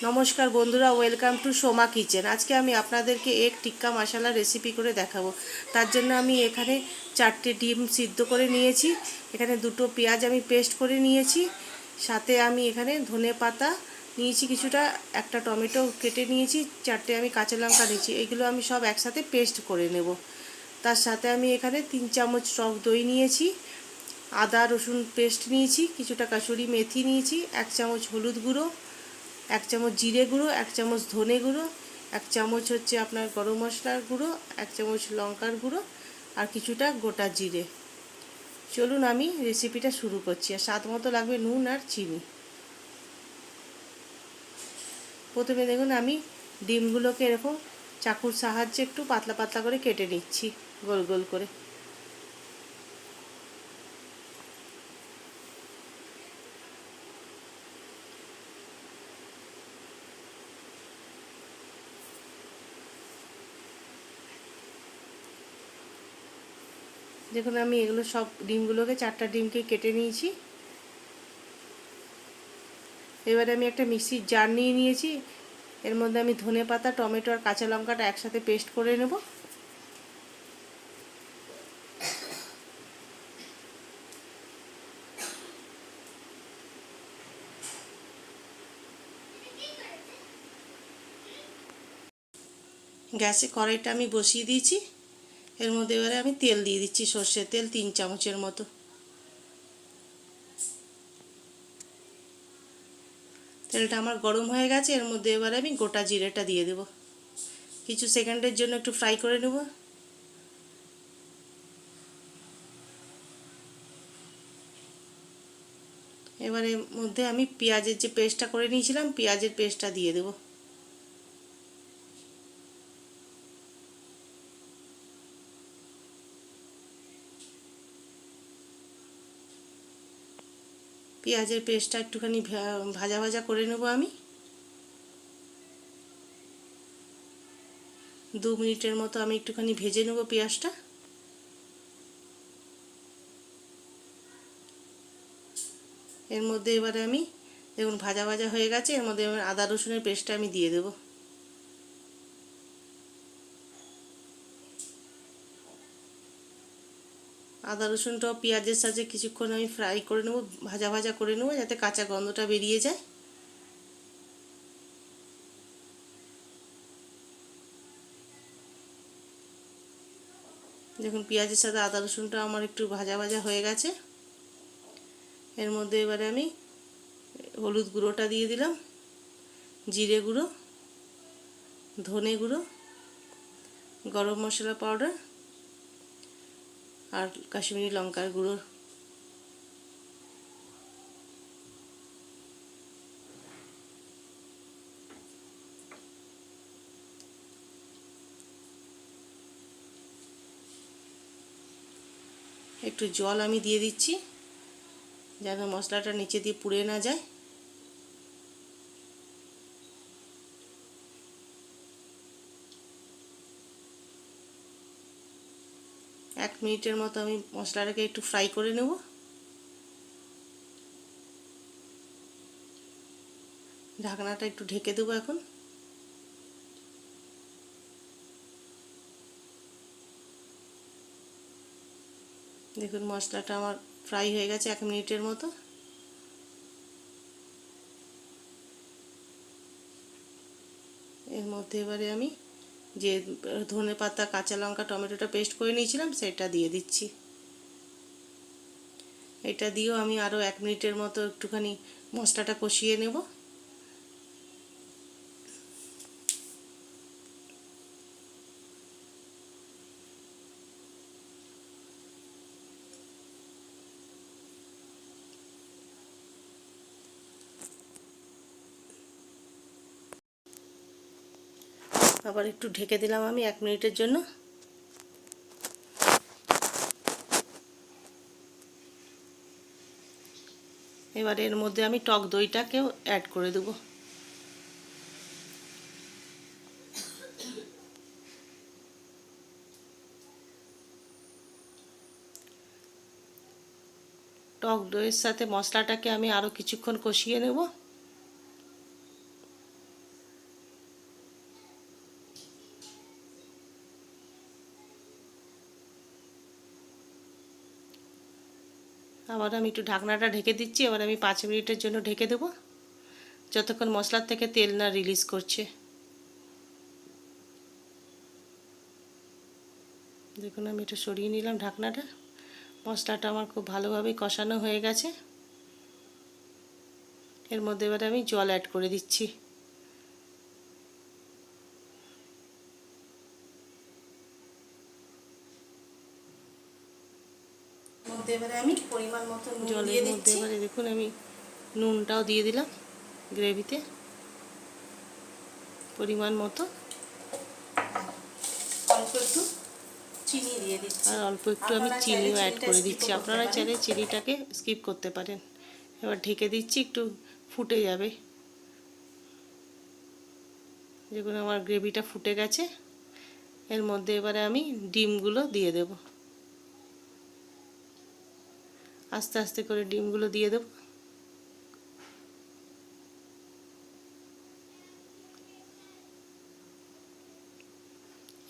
নমস্কার বন্ধুরা, welcome to Soma kitchen. আজকে আমি আপনাদেরকে এক টিক্কা মশলা রেসিপি করে দেখাবো। তার জন্য আমি এখানে 4টে ডিম সিদ্ধ করে নিয়েছি, এখানে 2টো পেঁয়াজ আমি পেস্ট করে নিয়েছি, সাথে আমি এখানে ধনে পাতা নিয়েছি কিছুটা, একটা টমেটো কেটে নিয়েছি, 4টে আমি কাঁচা লঙ্কা নিয়েছি। এগুলো আমি সব একসাথে পেস্ট করে নেব। তার সাথে আমি এখানে 3 চামচ টক দই নিয়েছি, আদা রসুন পেস্ট নিয়েছি, কিছুটা কাসুরি মেথি নিয়েছি, 1 চামচ হলুদ গুঁড়ো, 1 চামচ জিরে গুঁড়ো, 1 চামচ ধনে গুঁড়ো, 1 চামচ হচ্ছে আপনার গরম মশলার গুঁড়ো, 1 চামচ লঙ্কার গুঁড়ো আর কিছুটা গোটা জিরে। চলুন আমি রেসিপিটা শুরু করছি। আর স্বাদ মতো লাগবে নুন আর চিনি। প্রথমে দেখুন আমি ডিমগুলোকে এরকম চাকুর সাহায্যে একটু পাতলা পাতলা করে কেটে নিচ্ছি, গোল গোল করে। দেখুন আমি এগুলো সব ডিমগুলোকে 4টা ডিমকে কেটে নিয়েছি। এবারে আমি একটা মিক্সির জার নিয়ে নিয়েছি, এর মধ্যে আমি ধনে পাতা, টমেটো আর কাঁচা লঙ্কাটা একসাথে পেস্ট করে নেব। গ্যাসে কড়াইটা আমি বসিয়ে দিয়েছি, এর মধ্যে এবারে আমি তেল দিয়ে দিচ্ছি, সর্ষের তেল 3 চামচের মতো। তেলটা আমার গরম হয়ে গেছে, এর মধ্যে এবারে আমি গোটা জিরেটা দিয়ে দেব। কিছু সেকেন্ডের জন্য একটু ফ্রাই করে নেব। এবারে এর মধ্যে আমি পেঁয়াজের যে পেস্টটা করে নিয়েছিলাম, পেঁয়াজের পেস্টটা দিয়ে দেব। পেঁয়াজের পেস্টটা একটুখানি ভাজা ভাজা করে নেব আমি। 2 মিনিটের মতো আমি একটুখানি ভেজে নেব পেঁয়াজটা। এর মধ্যে এবারে আমি দেখুন ভাজা ভাজা হয়ে গেছে, এর মধ্যে এবার আদা রসুনের পেস্টটা আমি দিয়ে দেব। আদা রসুনটাও পেঁয়াজের সাথে কিছুক্ষণ আমি ফ্রাই করে নেব, ভাজা ভাজা করে নেব, যাতে কাঁচা গন্ধটা বেরিয়ে যায়। দেখুন পেঁয়াজের সাথে আদা রসুনটা আমার একটু ভাজা ভাজা হয়ে গেছে। এর মধ্যে এবারে আমি হলুদ গুঁড়োটা দিয়ে দিলাম, জিরে গুঁড়ো, ধনে গুঁড়ো, গরম মশলা পাউডার আর কাশ্মীরি লঙ্কার গুঁড়ো। একটু জল আমি দিয়ে দিচ্ছি, যেন মশলাটা নিচে দিয়ে পুড়ে না যায়। এক মিনিটের মতো আমি মশলাটাকে একটু ফ্রাই করে নেব। ঢাকনাটা একটু ঢেকে দেবো এখন। দেখুন মশলাটা আমার ফ্রাই হয়ে গেছে 1 মিনিটের মতো। এর মধ্যে এবারে আমি যে ধনে পাতা, কাঁচা লঙ্কা, টমেটোটা পেস্ট করে নিয়েছিলাম সেটা দিয়ে দিচ্ছি। এটা দিয়েও আমি আরও 1 মিনিটের মতো একটুখানি মশলাটা কষিয়ে নেব। আবার একটু ঢেকে দিলাম আমি 1 মিনিটের জন্য। এবার এর মধ্যে আমি টক দইটাকেও অ্যাড করে দেবো। টক দইয়ের সাথে মশলাটাকে আমি আরও কিছুক্ষণ কষিয়ে নেব। আবার আমি একটু ঢাকনাটা ঢেকে দিচ্ছি। এবার আমি 5 মিনিটের জন্য ঢেকে দেবো, যতক্ষণ মশলার থেকে তেল না রিলিজ করছে। দেখুন আমি একটু সরিয়ে নিলাম ঢাকনাটা। মশলাটা আমার খুব ভালোভাবে কষানো হয়ে গেছে। এর মধ্যে এবারে আমি জল অ্যাড করে দিচ্ছি। মধ্যে এবারে আমি পরিমাণ মতো নুন দিয়ে দিচ্ছি। এবারে দেখুন আমি নুনটাও দিয়ে দিলাম গ্রেভিতে পরিমাণ মতো। অল্প একটু চিনি দিয়ে দিচ্ছি, আর অল্প একটু আমি চিনিও অ্যাড করে দিচ্ছি। আপনারা চাইলে চিনিটাকে স্কিপ করতে পারেন। এবার ঢেকে দিচ্ছি, একটু ফুটে যাবে। দেখুন আমার গ্রেভিটা ফুটে গেছে। এর মধ্যে এবারে আমি ডিমগুলো দিয়ে দেব। আস্তে আস্তে করে ডিমগুলো দিয়ে দেব।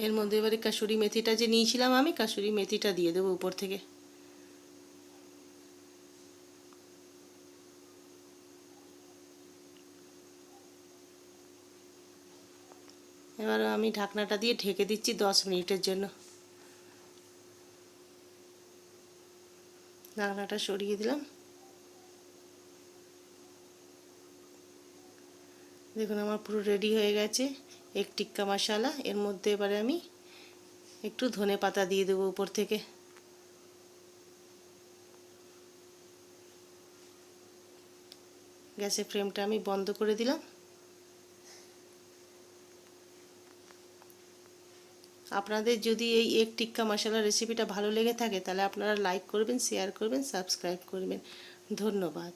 এর মধ্যে এবারে কাসুরি মেথিটা যে নিয়েছিলাম আমি, কাসুরি মেথিটা দিয়ে দেবো উপর থেকে। এবার আমি ঢাকনাটা দিয়ে ঢেকে দিচ্ছি 10 মিনিটের জন্য। ঢাকনাটা সরিয়ে দিলাম। দেখুন আমার পুরো রেডি হয়ে গেছে এগ টিক্কা মশলা। এর মধ্যে এবারে আমি একটু ধনে পাতা দিয়ে দেবো উপর থেকে। গ্যাসের ফ্লেমটা আমি বন্ধ করে দিলাম। আপনাদের যদি এই এগ টিক্কা মশলা রেসিপিটা ভালো লেগে থাকে তাহলে আপনারা লাইক করবেন, শেয়ার করবেন, সাবস্ক্রাইব করবেন। ধন্যবাদ।